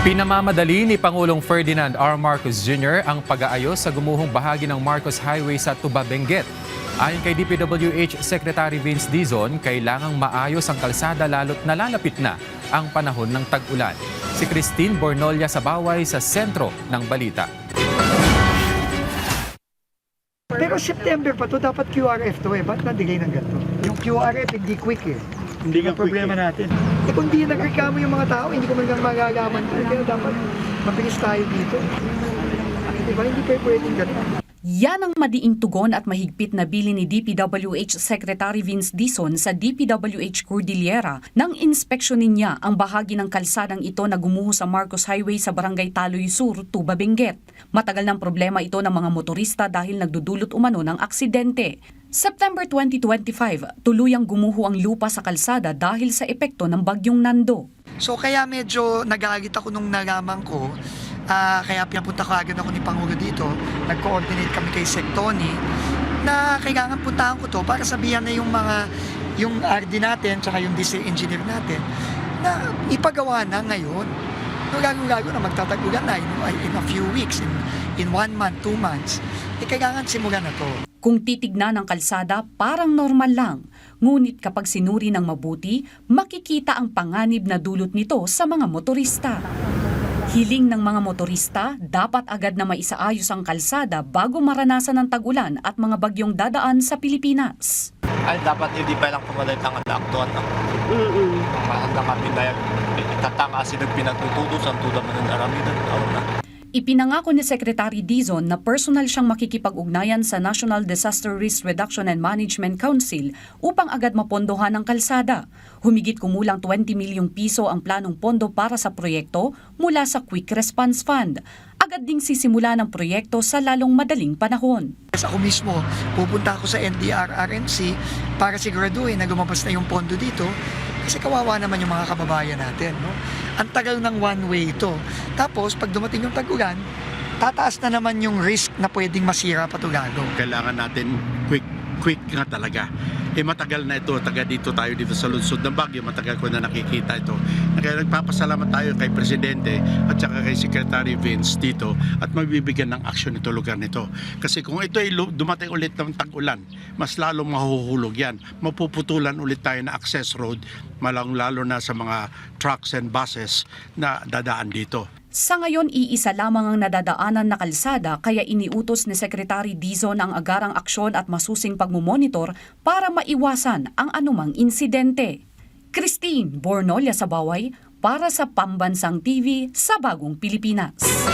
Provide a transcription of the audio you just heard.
Pinamamadali ni Pangulong Ferdinand R. Marcos Jr. ang pag-aayos sa gumuhong bahagi ng Marcos Highway sa Tuba, Benguet. Ayon kay DPWH Secretary Vince Dizon, kailangang maayos ang kalsada lalo't nalalapit na ang panahon ng tag-ulan. Si Christine Bornolia sa Baway sa sentro ng balita. Pero September pa to, dapat QRF to eh. Ba't nadigay ng ganito? Yung QRF hindi quick eh. Hindi ang problema natin. Eh kung di nagreklamo yung mga tao, hindi ko man lang magagaman. Kaya dapat mabilis tayo dito. Diba? Hindi pa pwedeng ganito. Yan ang madiing tugon at mahigpit na bili ni DPWH Secretary Vince Dizon sa DPWH Cordillera nang inspeksyonin niya ang bahagi ng kalsadang ito na gumuho sa Marcos Highway sa Barangay Taloy Sur, Tuba, Benguet. Matagal ng problema ito ng mga motorista dahil nagdudulot umano ng aksidente. September 2025, tuluyang gumuho ang lupa sa kalsada dahil sa epekto ng bagyong Nando. So kaya medyo nag-aagit ako nung nalaman ko. Kaya pinapunta ko agad ako ni Pangulo dito. Nag-coordinate kami kay Sec Tony na kailangan puntahan ko to para sabihan na yung RD natin tsaka yung diesel engineer natin na ipagawa na ngayon. No, gago-gago na magtatagulan na in a few weeks, in 1 month, 2 months. Kailangan simulan na to. Kung titignan ng kalsada, parang normal lang. Ngunit kapag sinuri ng mabuti, makikita ang panganib na dulot nito sa mga motorista. Hiling ng mga motorista, dapat agad na maisaayos ang kalsada bago maranasan ng tag-ulan at mga bagyong dadaan sa Pilipinas. Ay, dapat hindi pa lang pumalit ang lockdown. Hanggang kami na itatangasi ng pinagtutudos ang tuda man ng aramidan. Ipinangako ni Secretary Dizon na personal siyang makikipag-ugnayan sa National Disaster Risk Reduction and Management Council upang agad mapondohan ang kalsada. Humigit kumulang 20 milyong piso ang planong pondo para sa proyekto mula sa Quick Response Fund. Agad ding sisimula ng proyekto sa lalong madaling panahon. Ako mismo, pupunta ako sa NDRRMC para siguraduhin na lumabas na yung pondo dito kasi kawawa naman yung mga kababayan natin. No? Ang tagal ng one way ito. Tapos, pag dumating yung tag-ulan, tataas na naman yung risk na pwedeng masira pa ito gago. Kailangan natin quick nga talaga. Matagal na ito, taga dito tayo dito sa lungsod ng Baguio, matagal ko na nakikita ito. Kaya nagpapasalamat tayo kay Presidente at saka kay Secretary Vince dito at magbibigyan ng aksyon ito lugar nito. Kasi kung ito ay dumating ulit ng tag-ulan, mas lalong mahuhulog yan. Mapuputulan ulit tayo na access road, lalo na sa mga trucks and buses na dadaan dito. Sa ngayon, iisa lamang ang nadadaanan na kalsada kaya iniutos ni Secretary Dizon ang agarang aksyon at masusing pagmumonitor para maiwasan ang anumang insidente. Christine Bornolia sa Baway para sa Pambansang TV sa Bagong Pilipinas.